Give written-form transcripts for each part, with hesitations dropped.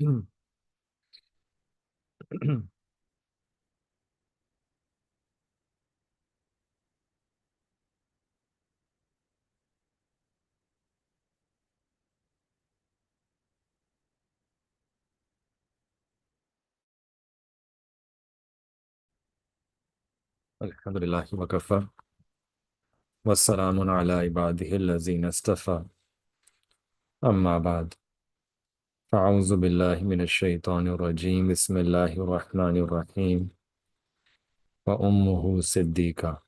Alhamdulillah wa kafa. Wassalamun ala ibadihi allazina istafa. Amma ba'd. Fa'auzu billahi minash shaitanir rajim. Bismillahir rahmanir rahim. Wa ummuhu siddiqa.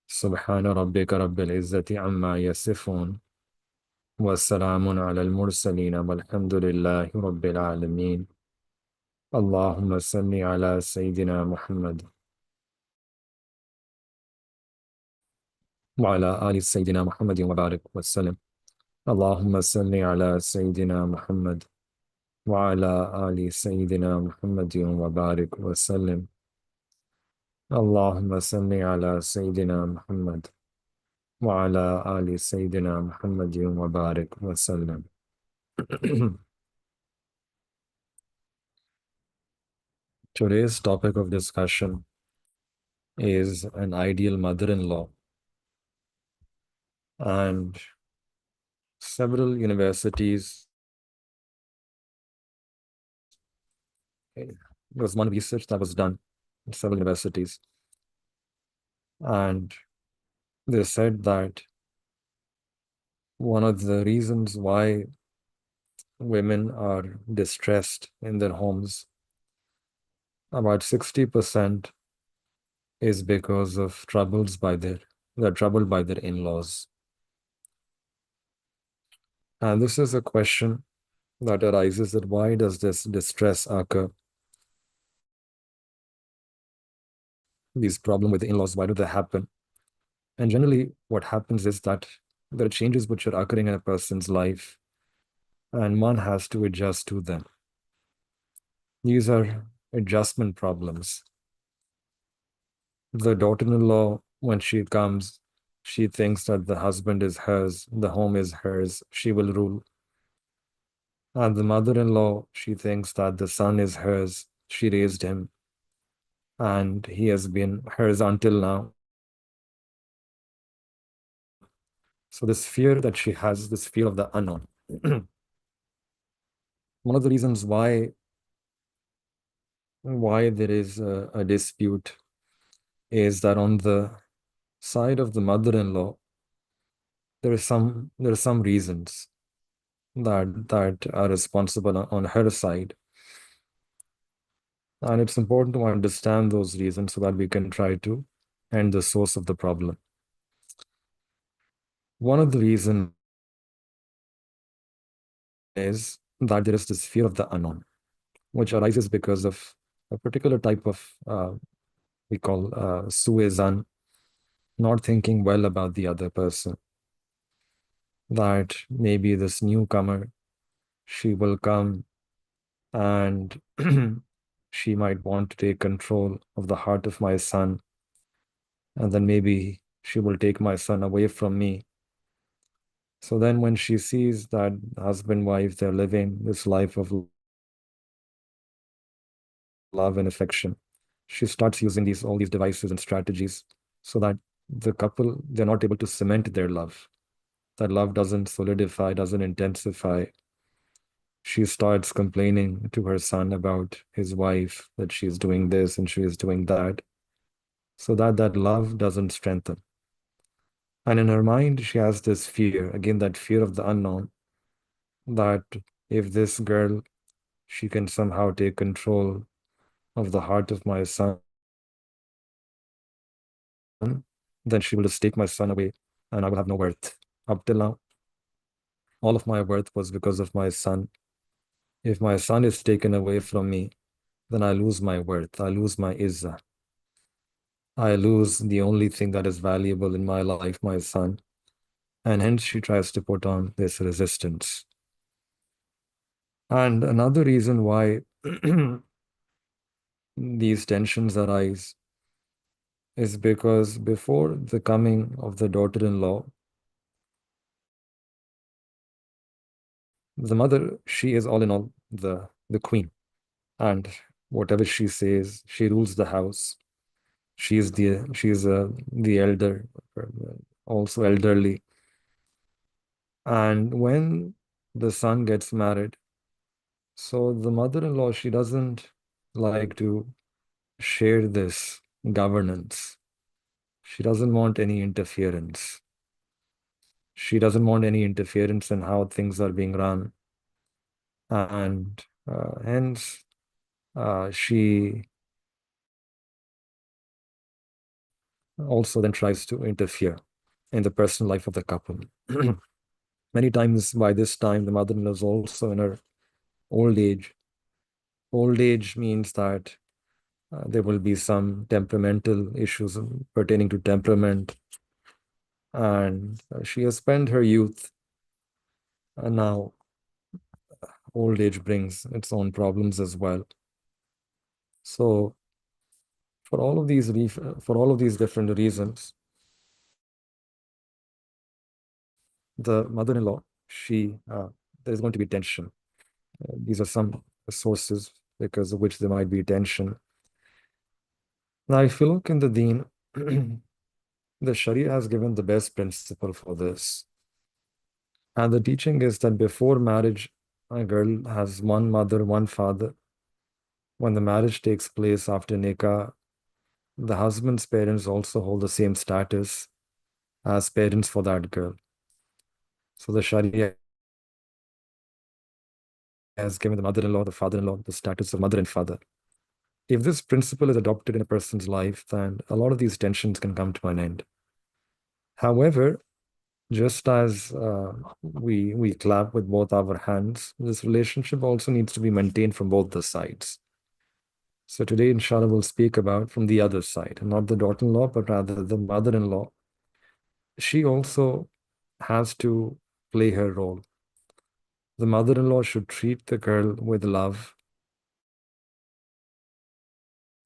Subhana rabbika rabbil izzati amma yasifun. Wassalamun ala al-mursalin. Walhamdulillahi rabbil alamin. Allahumma salli ala Sayyidina Muhammad. Wa ala ali Sayyidina Muhammadin wa barik wa sallam. Allahumma salli ala Sayyidina Muhammad. وعلى آل سيدنا محمد وبارك وسلم. اللهم صل على سيدنا محمد وعلى آل سيدنا محمد وبارك وسلم. Today's topic of discussion is an ideal mother-in-law, and several universities, there was one research that was done in several universities, and they said that one of the reasons why women are distressed in their homes, about 60% is because of they're troubled by their in-laws. And this is a question that arises, that why does this distress occur? These problems with the in-laws, why do they happen? And generally what happens is that there are changes which are occurring in a person's life, and one has to adjust to them. These are adjustment problems. The daughter-in-law, when she comes, she thinks that the husband is hers, the home is hers, she will rule. And the mother-in-law, she thinks that the son is hers, she raised him, and he has been hers until now. So this fear that she has, this fear of the unknown. One of the reasons why there is a dispute is that on the side of the mother-in-law, there are some reasons that are responsible on her side. And it's important to understand those reasons so that we can try to end the source of the problem. One of the reasons is that there is this fear of the unknown, which arises because of a particular type of, we call suizan, not thinking well about the other person. That maybe this newcomer, she will come and she might want to take control of the heart of my son, and then maybe she will take my son away from me. So then when she sees that husband, wife, they're living this life of love and affection, she starts using all these devices and strategies so that the couple, they're not able to cement their love. That love doesn't solidify, doesn't intensify. She starts complaining to her son about his wife, that she's doing this and she is doing that, so that love doesn't strengthen. And in her mind, she has this fear, again, that fear of the unknown, that if this girl, she can somehow take control of the heart of my son, then she will just take my son away and I will have no worth. Up till now, all of my worth was because of my son. If my son is taken away from me, then I lose my worth, I lose my izzah. I lose the only thing that is valuable in my life, my son. And hence she tries to put on this resistance. And another reason why these tensions arise is because before the coming of the daughter-in-law, the mother, she is all in all the queen, and whatever she says, she rules the house. She is the elder, uh, also elderly. And when the son gets married, so the mother-in-law, she doesn't like to share this governance. She doesn't want any interference. She doesn't want any interference in how things are being run. And hence, she also then tries to interfere in the personal life of the couple. Many times by this time, the mother-in-law is also in her old age. Old age means that there will be some temperamental issues pertaining to temperament. And she has spent her youth, and now old age brings its own problems as well. So for all of these different reasons, the mother-in-law, she there's going to be tension. These are some sources because of which there might be tension. Now, if you look in the Deen, the Sharia has given the best principle for this. And the teaching is that before marriage, a girl has one mother, one father. When the marriage takes place after nikah, the husband's parents also hold the same status as parents for that girl. So the Sharia has given the mother-in-law, the father-in-law, the status of mother and father. If this principle is adopted in a person's life, then a lot of these tensions can come to an end. However, just as we clap with both our hands, this relationship also needs to be maintained from both the sides. So today, inshallah, we'll speak about from the other side, not the daughter-in-law, but rather the mother-in-law. She also has to play her role. The mother-in-law should treat the girl with love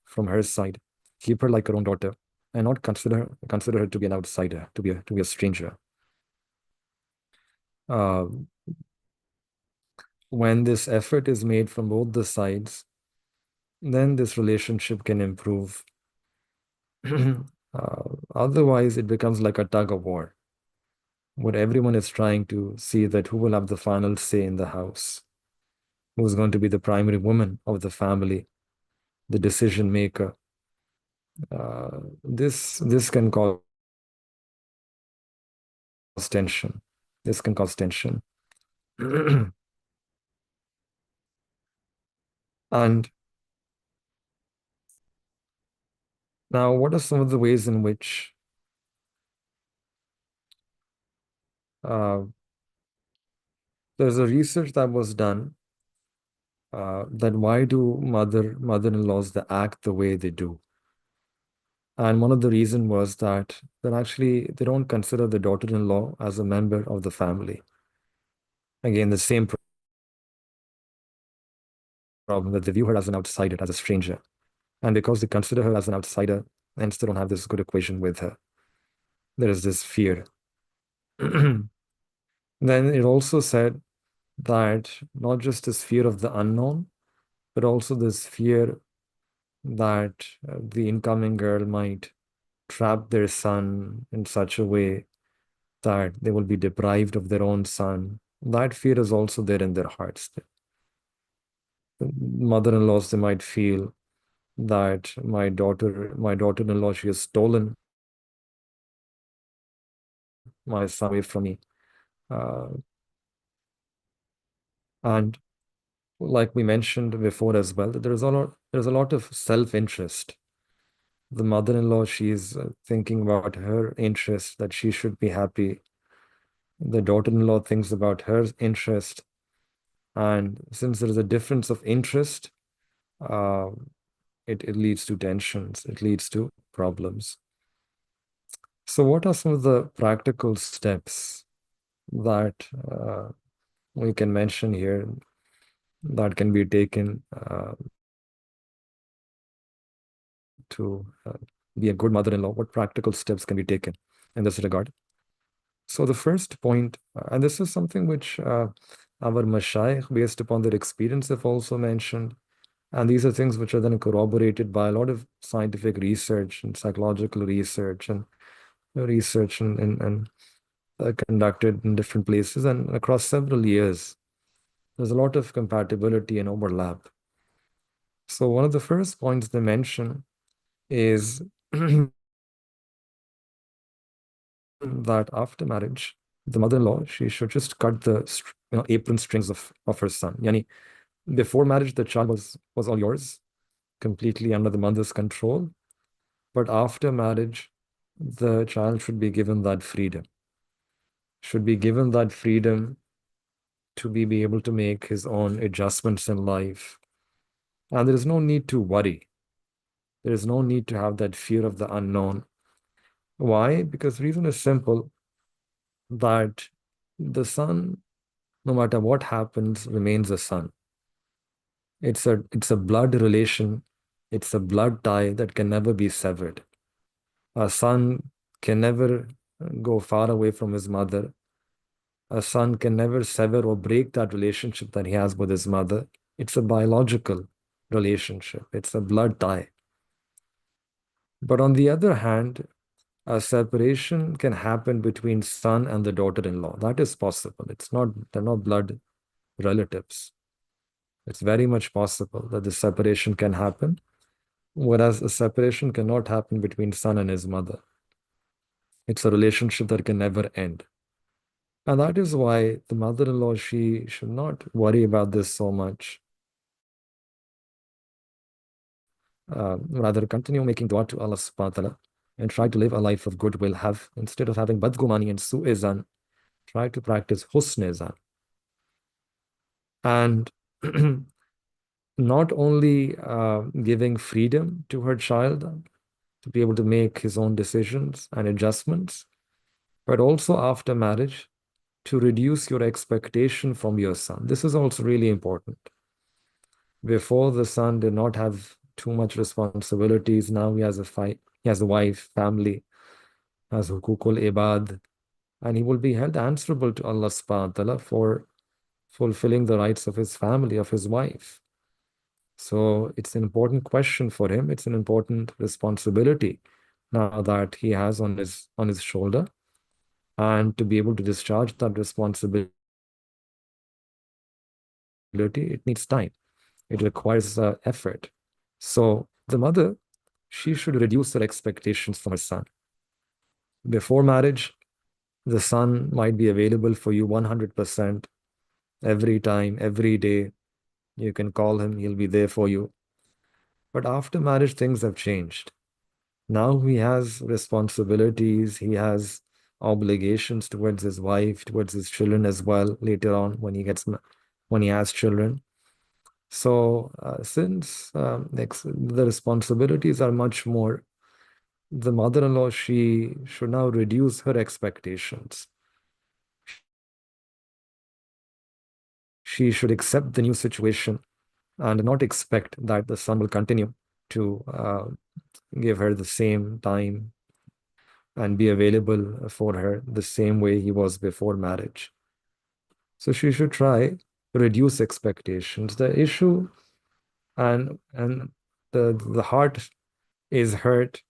from her side, keep her like her own daughter, and not consider her to be an outsider, to be a stranger. Uh, when this effort is made from both the sides, then this relationship can improve. Otherwise, it becomes like a tug of war, where everyone is trying to see that who will have the final say in the house, who's going to be the primary woman of the family, the decision maker. This can cause tension. This can cause tension. And now, what are some of the ways in which uh, there's a research that was done that why do mother-in-laws they act the way they do? And one of the reason was that they don't consider the daughter-in-law as a member of the family. Again, the same problem that they view her as an outsider, as a stranger. And because they consider her as an outsider, hence they don't have this good equation with her. There is this fear. Then it also said that not just this fear of the unknown, but also this fear that the incoming girl might trap their son in such a way that they will be deprived of their own son. That fear is also there in their hearts. Mother-in-laws, they might feel that my daughter-in-law, she has stolen my son away from me. Uh, and like we mentioned before as well, that there's a lot of self-interest. The mother-in-law, she's thinking about her interest, that she should be happy. The daughter-in-law thinks about her interest. And since there is a difference of interest, uh, it leads to tensions, it leads to problems. So what are some of the practical steps that we can mention here that can be taken to be a good mother-in-law? What practical steps can be taken in this regard? So the first point, and this is something which Our mashayikh, based upon their experience, have also mentioned. And these are things which are then corroborated by a lot of scientific research and psychological research and research and conducted in different places and across several years. There's a lot of compatibility and overlap. So one of the first points they mention is that after marriage, the mother-in-law, she should just cut the apron strings of her son. Yani, before marriage, the child was all yours, completely under the mother's control. But after marriage, the child should be given that freedom, should be given that freedom to be able to make his own adjustments in life. And there is no need to worry. There is no need to have that fear of the unknown. Why? Because the reason is simple, that the son, no matter what happens, remains a son. It's a blood relation. It's a blood tie that can never be severed. A son can never go far away from his mother. A son can never sever or break that relationship that he has with his mother. It's a biological relationship. It's a blood tie. But on the other hand, a separation can happen between son and the daughter-in-law. That is possible. They're not blood relatives. It's very much possible that the separation can happen, whereas a separation cannot happen between son and his mother. It's a relationship that can never end. And that is why the mother-in-law, she should not worry about this so much. Rather, continue making dua to Allah subhanahu wa ta'ala and try to live a life of goodwill. Have, instead of having badgumani and su'izan, try to practice husnizan. And not only giving freedom to her child to be able to make his own decisions and adjustments, but also after marriage to reduce your expectation from your son. This is also really important. Before, the son did not have too much responsibilities. Now he has a wife, family, has hukukul ibad, and he will be held answerable to Allah subhanahu wa ta'ala for fulfilling the rights of his family, of his wife. So it's an important question for him. It's an important responsibility now that he has on his shoulder. And to be able to discharge that responsibility, it needs time. It requires effort. So the mother, she should reduce her expectations from her son. Before marriage, the son might be available for you 100% every time, every day. You can call him, he'll be there for you. But after marriage, things have changed. Now he has responsibilities, he has obligations towards his wife, towards his children as well later on when he has children. So since the responsibilities are much more, the mother-in-law, she should now reduce her expectations. She should accept the new situation and not expect that the son will continue to give her the same time and be available for her the same way he was before marriage. So she should try reduce expectations. The issue and the heart is hurt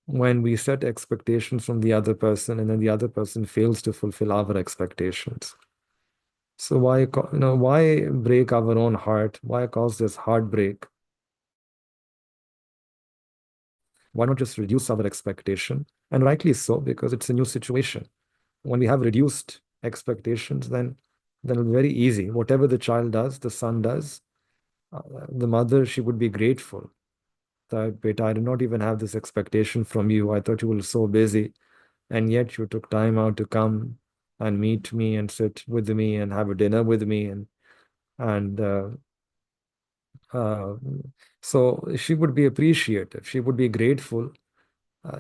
when we set expectations from the other person and then the other person fails to fulfill our expectations. So why break our own heart? Why cause this heartbreak? Why not just reduce our expectation? And rightly so, because it's a new situation. When we have reduced expectations, then it'll be very easy. Whatever the child does, the son does, uh, the mother, she would be grateful that, beta, I did not even have this expectation from you. I thought you were so busy, and yet you took time out to come and meet me and sit with me and have a dinner with me and uh, so she would be appreciative. She would be grateful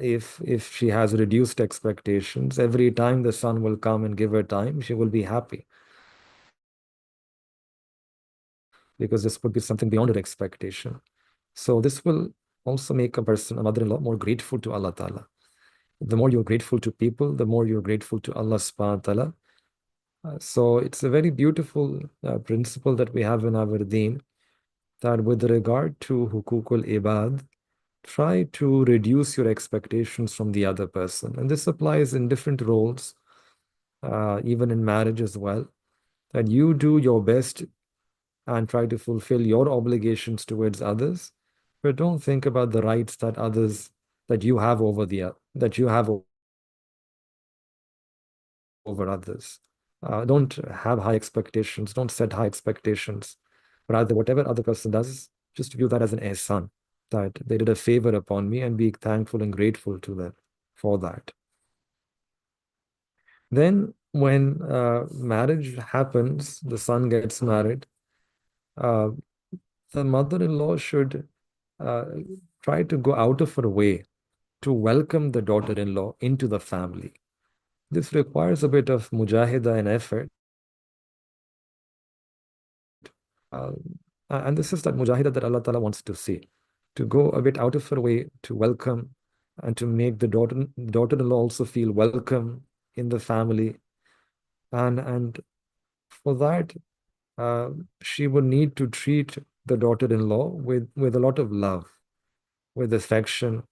if she has reduced expectations. Every time the son will come and give her time, she will be happy because this would be something beyond her expectation. So this will also make a person, a mother-in-law, more grateful to Allah Ta'ala. The more you're grateful to people, the more you're grateful to Allah subhanahu wa ta'ala. So it's a very beautiful principle that we have in our deen, that with regard to hukukul ibad, try to reduce your expectations from the other person. And this applies in different roles, even in marriage as well, that you do your best and try to fulfill your obligations towards others, but don't think about the rights that others that you have over that you have over others. Don't have high expectations, don't set high expectations. Rather, whatever other person does, just view that as an ihsan, that they did a favor upon me, and be thankful and grateful to them for that. Then, when marriage happens, the son gets married, uh, the mother-in-law should uh, try to go out of her way to welcome the daughter-in-law into the family. This requires a bit of mujahida and effort. Uh, and this is that mujahida that Allah Ta'ala wants to see, to go a bit out of her way to welcome and to make the daughter-in-law also feel welcome in the family. And for that, uh, she would need to treat the daughter-in-law with a lot of love, with affection,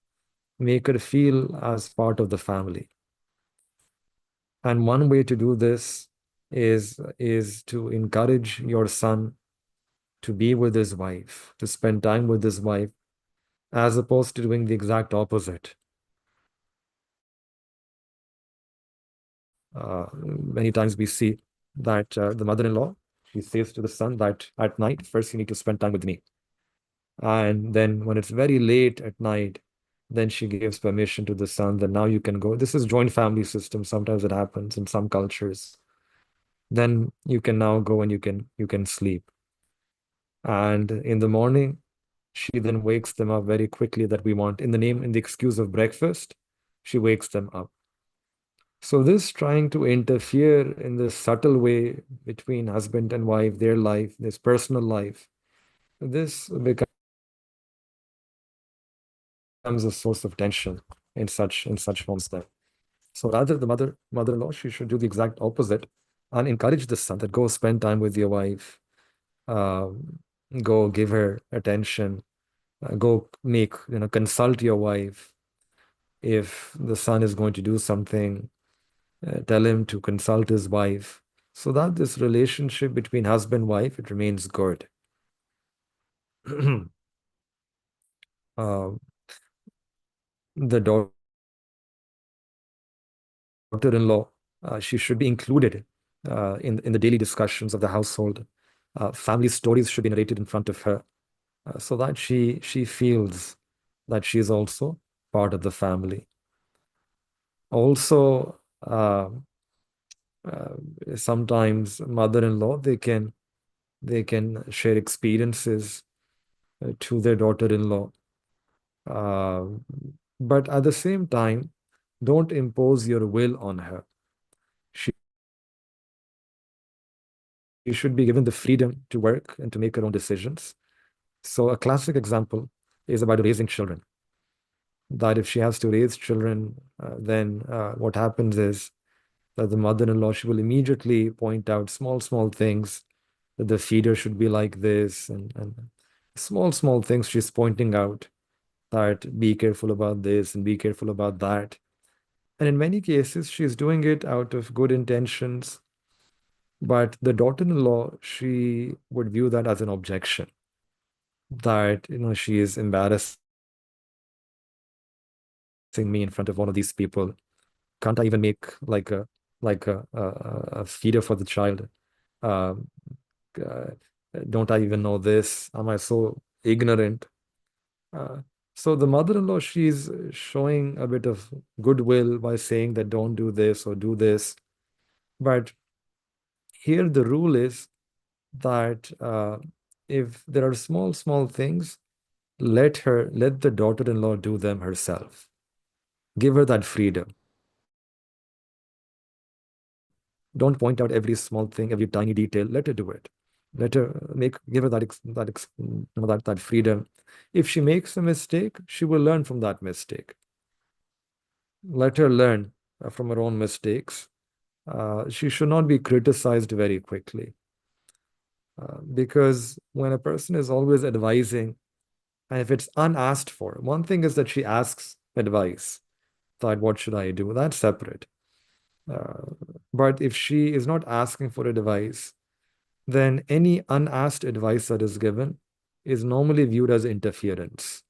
make her feel as part of the family. And one way to do this is to encourage your son to be with his wife, to spend time with his wife, as opposed to doing the exact opposite. Many times we see that the mother-in-law, she says to the son that at night, first you need to spend time with me. And then when it's very late at night, then she gives permission to the son that now you can go. This is joint family system. Sometimes it happens in some cultures. Then you can now go and you can sleep. And in the morning, she then wakes them up very quickly that we want in the excuse of breakfast, she wakes them up. So this trying to interfere in this subtle way between husband and wife, their life, this personal life, this becomes a source of tension in such homes there. So rather the mother-in-law, she should do the exact opposite and encourage the son that go spend time with your wife, go give her attention, go consult your wife. If the son is going to do something, tell him to consult his wife, so that this relationship between husband and wife, it remains good. uh, the daughter-in-law, she should be included in the daily discussions of the household. Family stories should be narrated in front of her, so that she feels that she is also part of the family. Also, sometimes mother-in-law, they can share experiences to their daughter-in-law. Uh, but at the same time, don't impose your will on her. She should be given the freedom to work and to make her own decisions. So a classic example is about raising children. That if she has to raise children, then what happens is that the mother-in-law, she will immediately point out small things, that the feeder should be like this, and small things she's pointing out, that be careful about this and be careful about that. And in many cases, she's doing it out of good intentions, but the daughter-in-law, she would view that as an objection, that she is embarrassing me in front of one of these people. Can't I even make like a feeder for the child? Um, uh, don't I even know this? Am I so ignorant? Uh, so the mother-in-law, she's showing a bit of goodwill by saying that don't do this or do this. But here the rule is that if there are small things, let the daughter-in-law do them herself. Give her that freedom. Don't point out every small thing, every tiny detail. Let her do it. Give her that freedom. If she makes a mistake, she will learn from that mistake. Let her learn from her own mistakes, she should not be criticized very quickly. Because when a person is always advising, and if it's unasked for, one thing is that she asks advice, that what should I do? That's separate. Uh, but if she is not asking for advice, then any unasked advice that is given is normally viewed as interference.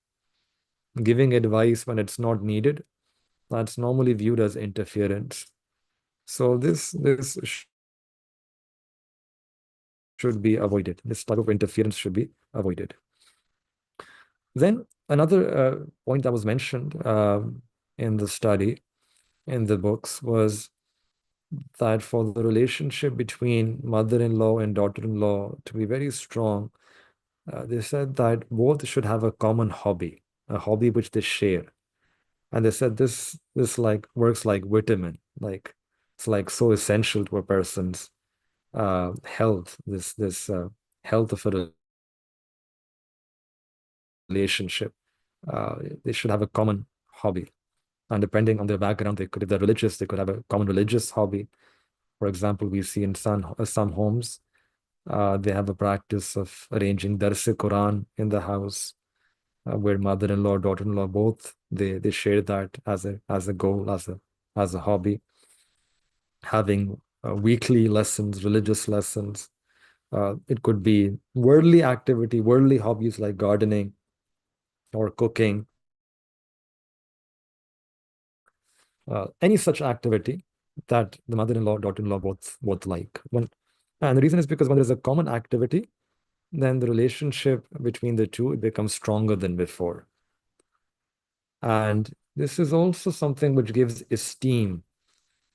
Giving advice when it's not needed, that's normally viewed as interference. So this should be avoided. This type of interference should be avoided. Then another point that was mentioned in the study, in the books, was that for the relationship between mother-in-law and daughter-in-law to be very strong, they said that both should have a common hobby, a hobby which they share. And they said this like works like vitamin, like it's like so essential to a person's health, this health of a relationship. They should have a common hobby. And depending on their background, they could, if they're religious, they could have a common religious hobby. For example, we see in some homes, they have a practice of arranging Dars-e-Quran in the house, where mother-in-law, daughter-in-law, both they share that as a goal, as a hobby. Having weekly lessons, religious lessons. It could be worldly activity, worldly hobbies like gardening or cooking, any such activity that the mother-in-law, daughter-in-law both like. And the reason is because when there's a common activity, then the relationship between the two, it becomes stronger than before. And this is also something which gives esteem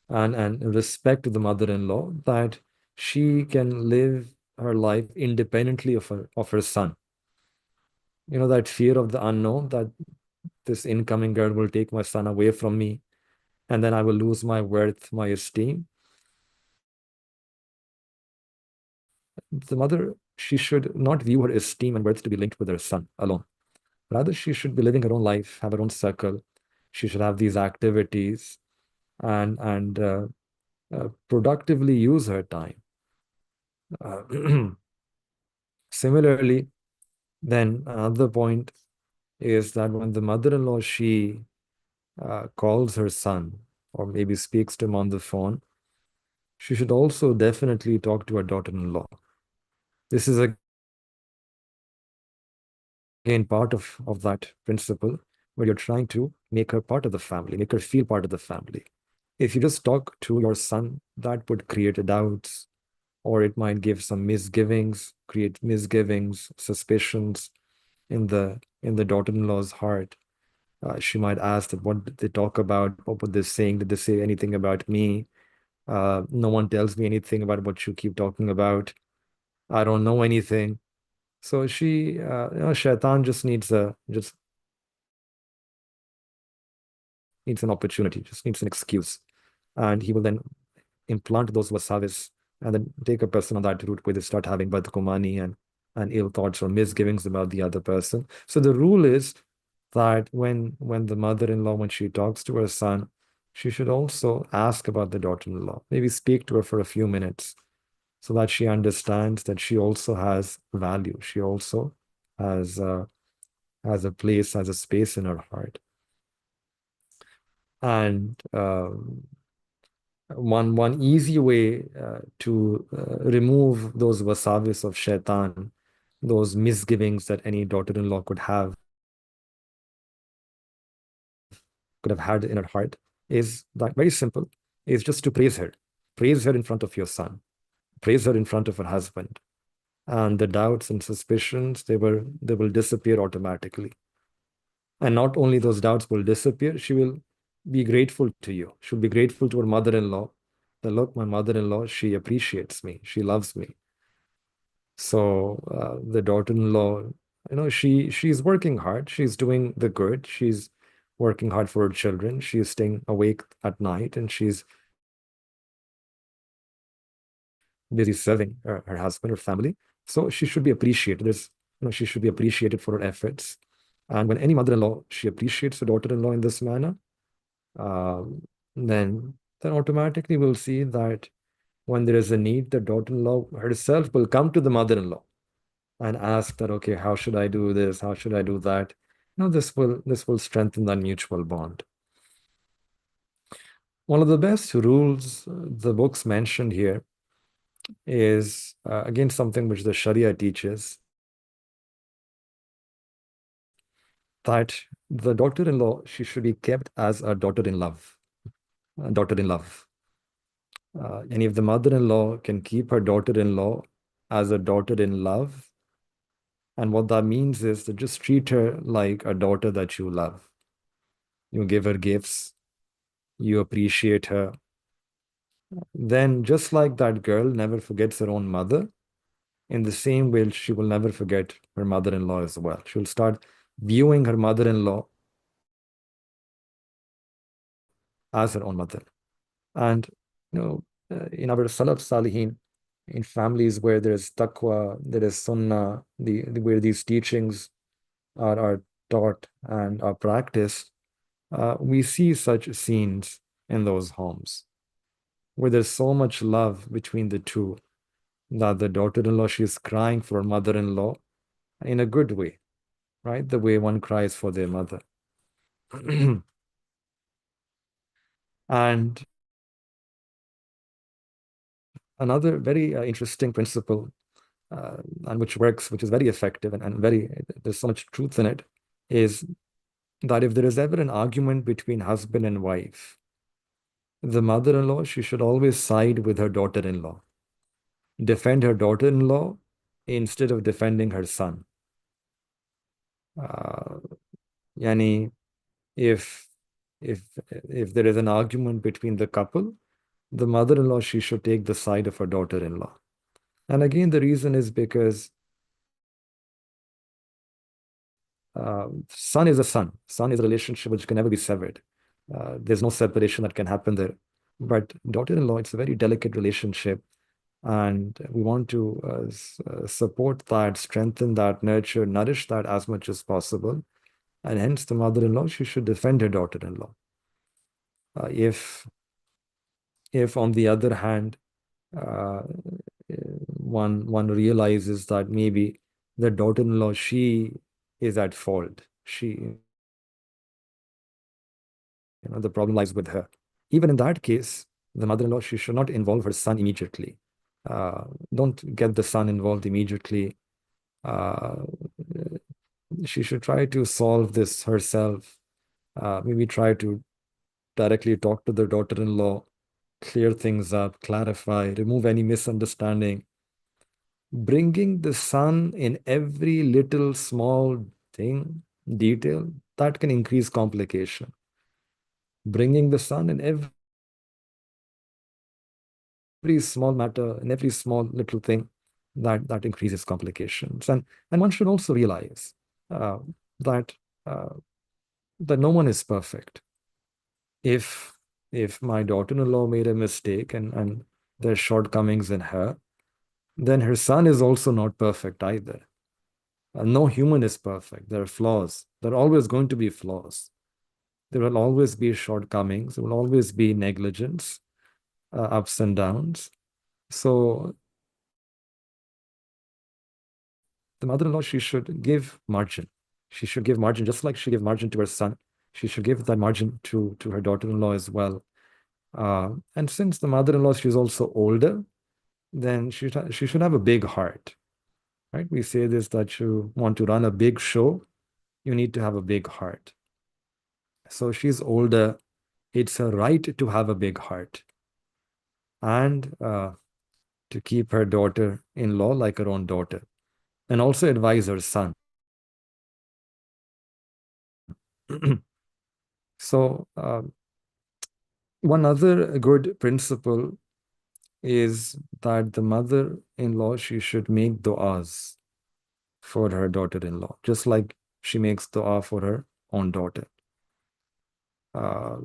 and respect to the mother-in-law, that she can live her life independently of her son. You know, that fear of the unknown, that this incoming girl will take my son away from me, and then I will lose my worth, my esteem. The mother, she should not view her esteem and worth to be linked with her son alone. Rather, she should be living her own life, have her own circle. She should have these activities and productively use her time. Uh, Similarly, then another point is that when the mother-in-law, she calls her son or maybe speaks to him on the phone, she should also definitely talk to her daughter-in-law. This is again part of that principle where you're trying to make her part of the family, make her feel part of the family. If you just talk to your son, that would create doubts, or it might give some misgivings, create misgivings, suspicions in the daughter-in-law's heart. She might ask that what did they talk about? What were they saying? Did they say anything about me? No one tells me anything about what you keep talking about. I don't know anything. So Shaitan just needs an opportunity, just needs an excuse. And he will then implant those wasawis and then take a person on that route where they start having badkumani and ill thoughts or misgivings about the other person. So the rule is that when the mother-in-law, when she talks to her son, she should also ask about the daughter-in-law, maybe speak to her for a few minutes so that she understands that she also has value. She also has has a place, has a space in her heart. And one easy way to remove those wasawis of shaitan, those misgivings that any daughter-in-law could have had in her heart, is that very simple, is just to praise her. Praise her in front of your son. Praise her in front of her husband. And the doubts and suspicions, they will disappear automatically. And not only those doubts will disappear, she will be grateful to you. She'll be grateful to her mother-in-law that, look, my mother-in-law, she appreciates me. She loves me. So the daughter-in-law, she's working hard. She's doing the good. She's working hard for her children. She's staying awake at night, and she's busy serving her husband, her family. So she should be appreciated. She should be appreciated for her efforts. And when any mother-in-law, she appreciates her daughter-in-law in this manner, um, then then automatically we'll see that when there is a need, the daughter-in-law herself will come to the mother-in-law and ask that, okay, how should I do this? How should I do that? Now this will strengthen that mutual bond. One of the best rules the books mentioned here is again something which the Sharia teaches, that the daughter-in-law, she should be kept as a daughter-in-love, a daughter-in-love. And if the mother-in-law can keep her daughter-in-law as a daughter-in-love, and what that means is to just treat her like a daughter that you love. You give her gifts, you appreciate her. Then, just like that girl never forgets her own mother, in the same way, she will never forget her mother-in-law as well. She'll start viewing her mother-in-law as her own mother. And in our Salaf Salihin, in families where there is taqwa, there is sunnah, where these teachings are taught and are practiced, we see such scenes in those homes where there's so much love between the two that the daughter-in-law, she's crying for her mother-in-law in a good way, right? The way one cries for their mother. And another very interesting principle, and which works, which is very effective and very, there's so much truth in it, is that if there is ever an argument between husband and wife, the mother-in-law, she should always side with her daughter-in-law, defend her daughter-in-law instead of defending her son. Yani, if if if there is an argument between the couple, the mother-in-law, she should take the side of her daughter-in-law. And again, the reason is because son is a son. Son is a relationship which can never be severed. There's no separation that can happen there. But daughter-in-law, it's a very delicate relationship. And we want to support that, strengthen that, nurture, nourish that as much as possible. And hence, the mother-in-law, she should defend her daughter-in-law. If on the other hand, uh, one realizes that maybe the daughter-in-law, she is at fault. The problem lies with her. Even in that case, the mother-in-law, she should not involve her son immediately. Don't get the son involved immediately. Uh, she should try to solve this herself. Maybe try to directly talk to the daughter-in-law, clear things up, clarify, remove any misunderstanding. Bringing the son in every little small thing, detail, that can increase complication. Bringing the son in every small matter, in every small little thing, that increases complications. And one should also realize uh, that uh, that no one is perfect. If my daughter-in-law made a mistake and there's shortcomings in her, then her son is also not perfect either. No human is perfect. There are flaws. There are always going to be flaws. There will always be shortcomings. There will always be negligence, ups and downs. So the mother-in-law, she should give margin. She should give margin, just like she gave margin to her son. She should give that margin to her daughter-in-law as well. And since the mother-in-law, she's also older, then she should have a big heart, right? We say this, that you want to run a big show, you need to have a big heart. So she's older. It's her right to have a big heart and to keep her daughter-in-law like her own daughter, and also advise her son. So one other good principle is that the mother-in-law, she should make du'as for her daughter-in-law, just like she makes du'a for her own daughter. Uh,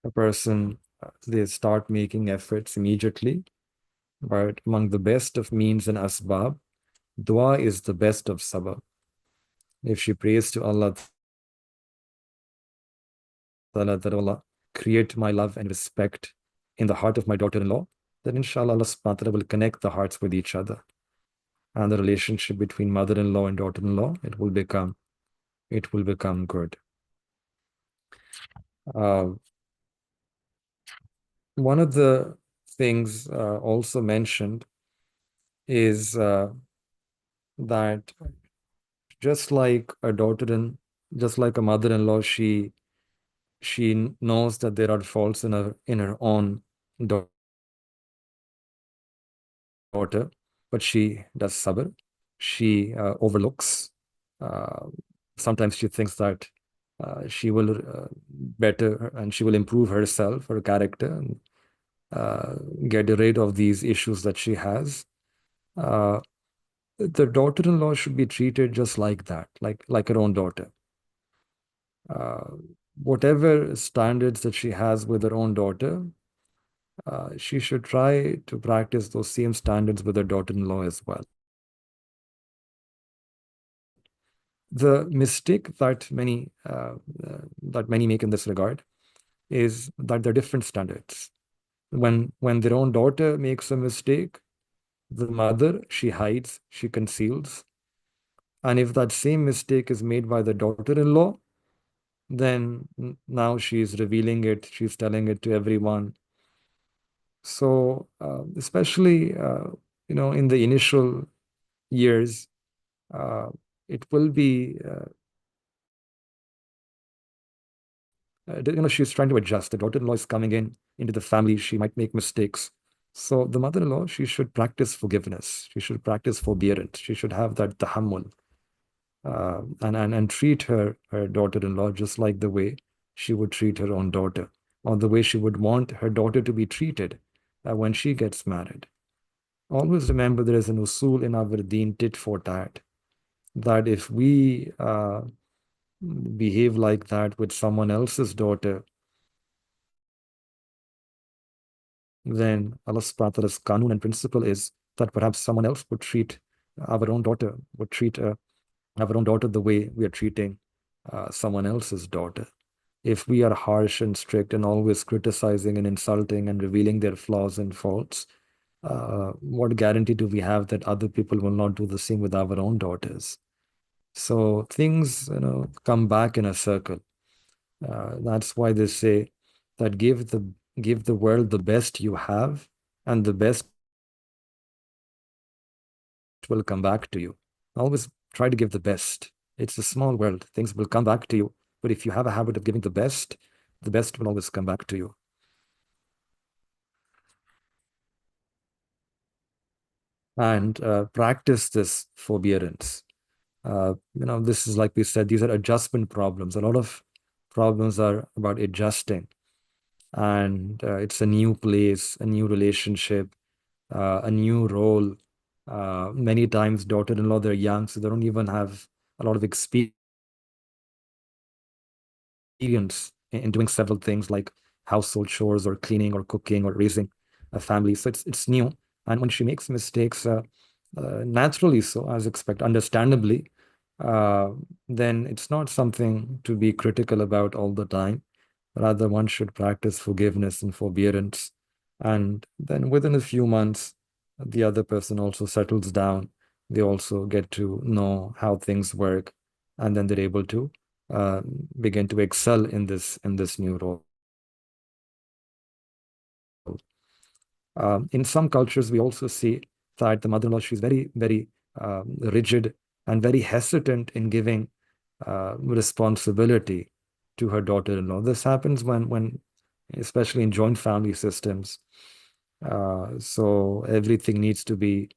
a person, they start making efforts immediately, but among the best of means and asbab, dua is the best of sabab. If she prays to Allah ta'ala, that Allah create my love and respect in the heart of my daughter-in-law, then inshallah Allah subhanahu wa ta'ala will connect the hearts with each other. And the relationship between mother-in-law and daughter-in-law, it will become good. Uh, one of the things also mentioned is that just like a just like a mother-in-law, she knows that there are faults in her own daughter, but she does sabr. She overlooks. Uh, Sometimes she thinks that she will better and she will improve herself, her character, and get rid of these issues that she has. The daughter-in-law should be treated just like that, like her own daughter. Uh, Whatever standards that she has with her own daughter, she should try to practice those same standards with her daughter-in-law as well. The mistake that many make in this regard is that they're different standards. When their own daughter makes a mistake, the mother, she hides, she conceals. And if that same mistake is made by the daughter-in-law, then now she's revealing it, she's telling it to everyone. So, especially, in the initial years, uh, it will be, she's trying to adjust. The daughter-in-law is coming into the family. She might make mistakes. So the mother-in-law, she should practice forgiveness. She should practice forbearance. She should have that tahammul, and treat her daughter-in-law just like the way she would treat her own daughter, or the way she would want her daughter to be treated when she gets married. Always remember there is an usul in our deen, tit for tat, that if we behave like that with someone else's daughter, then Allah subhanahu wa ta'ala's kanun and principle is that perhaps someone else would treat our own daughter, our own daughter the way we are treating someone else's daughter. If we are harsh and strict and always criticizing and insulting and revealing their flaws and faults, what guarantee do we have that other people will not do the same with our own daughters? So things, come back in a circle. That's why they say that give the world the best you have, and the best will come back to you. Always try to give the best. It's a small world. Things will come back to you. But if you have a habit of giving the best will always come back to you. And practice this forbearance. This is like we said, these are adjustment problems. A lot of problems are about adjusting. And it's a new place, a new relationship, a new role. Many times, daughter-in-law, they're young, so they don't even have a lot of experience in doing several things like household chores or cleaning or cooking or raising a family. So it's new. And when she makes mistakes, naturally so, as expect, understandably, uh, then it's not something to be critical about all the time. Rather, one should practice forgiveness and forbearance. And then within a few months, the other person also settles down. They also get to know how things work, and then they're able to uh, begin to excel in this new role. In some cultures, we also see that the mother-in-law, she's very, very rigid and very hesitant in giving responsibility to her daughter-in-law. This happens especially in joint family systems. So everything needs to be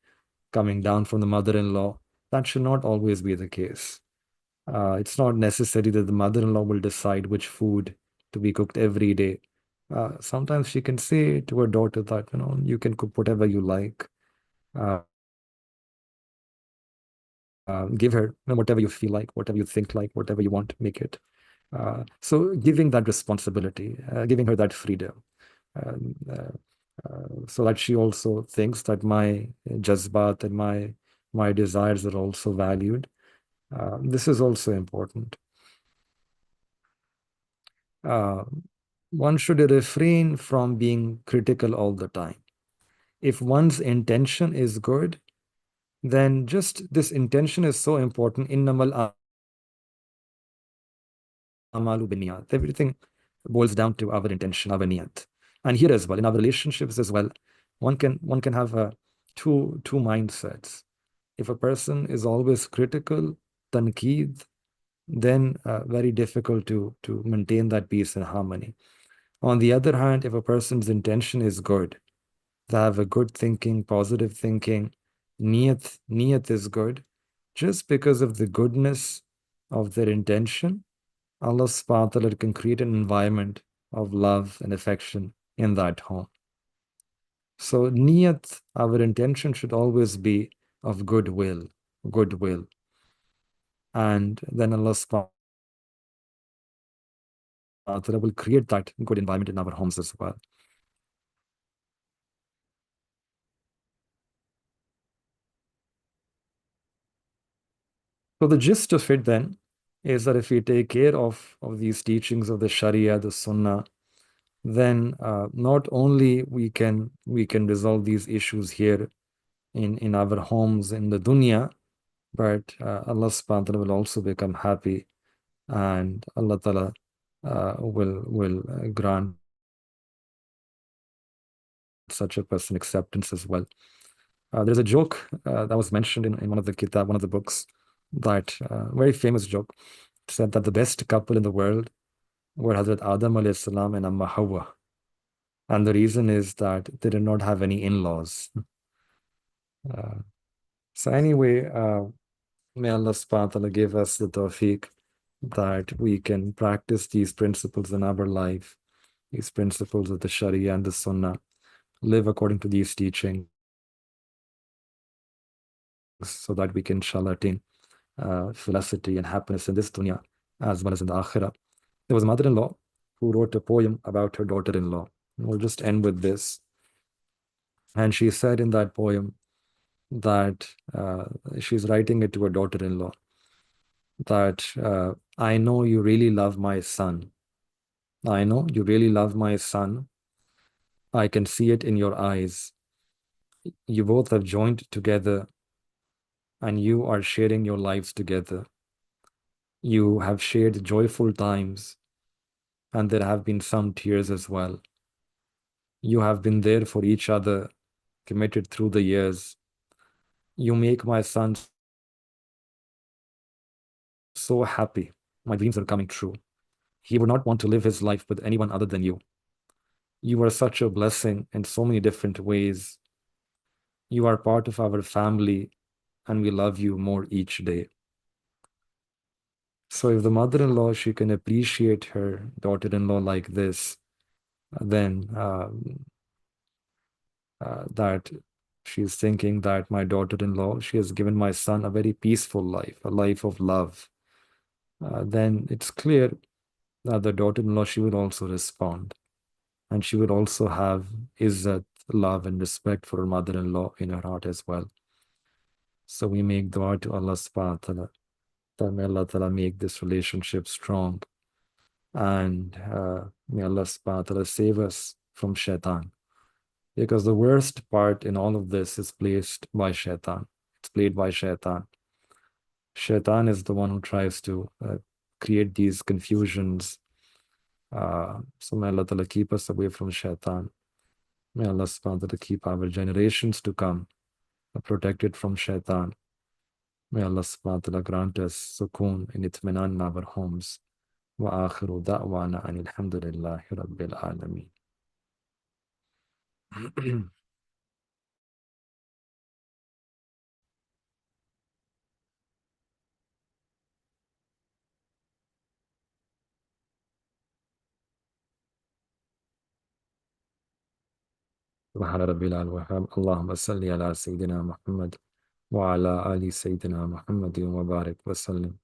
coming down from the mother-in-law. That should not always be the case. It's not necessary that the mother-in-law will decide which food to be cooked every day. Sometimes she can say to her daughter that, you can cook whatever you like. Uh, Give her whatever you feel like, whatever you think like, whatever you want, make it. So giving that responsibility, giving her that freedom, um, so that she also thinks that my jazbat and my desires are also valued. This is also important. Uh, one should refrain from being critical all the time. If one's intention is good, then just this intention is so important. Innamal amalu binniyat. Everything boils down to our intention, our niyat. And here as well, in our relationships as well, one can have two mindsets. If a person is always critical, tanqeed, then very difficult to maintain that peace and harmony. On the other hand, if a person's intention is good, they have a good thinking, positive thinking, niyat is good, just because of the goodness of their intention, Allah subhanahu wa ta'ala can create an environment of love and affection in that home. So niyat, our intention should always be of goodwill, goodwill. And then Allah subhanahu wa ta'ala will create that good environment in our homes as well. So the gist of it then is that if we take care of these teachings of the Sharia, the Sunnah, then not only we can resolve these issues here in our homes in the dunya, but Allah subhanahu wa ta'ala will also become happy, and Allah ta'ala will grant such a person acceptance as well. There's a joke that was mentioned in one of the kitab, one of the books, that very famous joke. It said that the best couple in the world were Hazrat Adam alayhi salam and Amma Hawa. And the reason is that they did not have any in-laws. Uh, so anyway, may Allah subhanahu wa ta'ala give us the tawfiq that we can practice these principles in our life, these principles of the Sharia and the Sunnah, live according to these teachings so that we can, inshallah, attain felicity and happiness in this dunya as well as in the akhirah. There was a mother-in-law who wrote a poem about her daughter-in-law. We'll just end with this. And she said in that poem that she's writing it to her daughter-in-law, that I know you really love my son. I know you really love my son. I can see it in your eyes. You both have joined together and you are sharing your lives together. You have shared joyful times, and there have been some tears as well. You have been there for each other, committed through the years. You make my son so happy. My dreams are coming true. He would not want to live his life with anyone other than you. You are such a blessing in so many different ways. You are part of our family, and we love you more each day. So if the mother-in-law, she can appreciate her daughter-in-law like this, then that she's thinking that my daughter-in-law, she has given my son a very peaceful life, a life of love, then it's clear that the daughter-in-law, she will also respond. And she will also have izzat, love, and respect for her mother-in-law in her heart as well. So we make dua to Allah subhanahu wa ta'ala, that may Allah ta'ala make this relationship strong. And may Allah subhanahu wa ta'ala save us from shaitan. Because the worst part in all of this is placed by shaitan. It's played by shaitan. Shaitan is the one who tries to create these confusions. So may Allah ta'ala keep us away from shaitan. May Allah subhanahu wa ta'ala keep our generations to come protected from shaitan. May Allah subhanahu wa ta'ala grant us sukoon and itminan in our homes. Wa akhiru da'wana anil hamdulillahi rabbil alameen. سبحان ربي الوهاب اللهم صل على سيدنا محمد وعلى آل سيدنا محمد وبارك وسلم.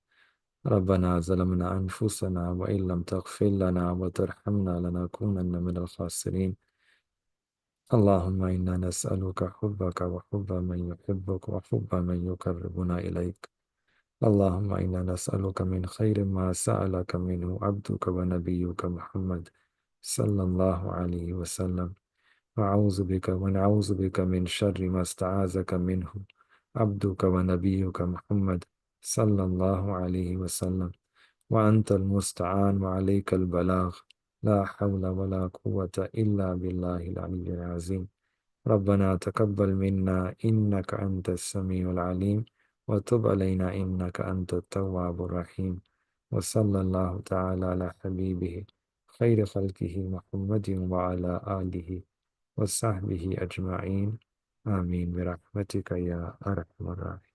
ربنا ظلمنا أنفسنا وإن لم تغفر لنا وترحمنا لنكونن من الخاسرين. اللهم إنا نسألك حبك وحب من يحبك وحب من يقربنا إليك. اللهم إنا نسألك من خير ما سألك منه عبدك ونبيك محمد صلى الله عليه وسلم، ونعوذ بك من شر ما استعاذك منه عبدك ونبيك محمد صلى الله عليه وسلم، وأنت المستعان وعليك البلاغ، لا حول ولا قوة إلا بالله العلي العظيم. ربنا تقبل منا إنك أنت السميع العليم، وتب علينا إنك أنت التواب الرحيم. وصلى الله تعالى على حبيبه خير خلقه محمد وعلى آله وصحبه أجمعين. آمين برحمتك يا أرحم الراحمين.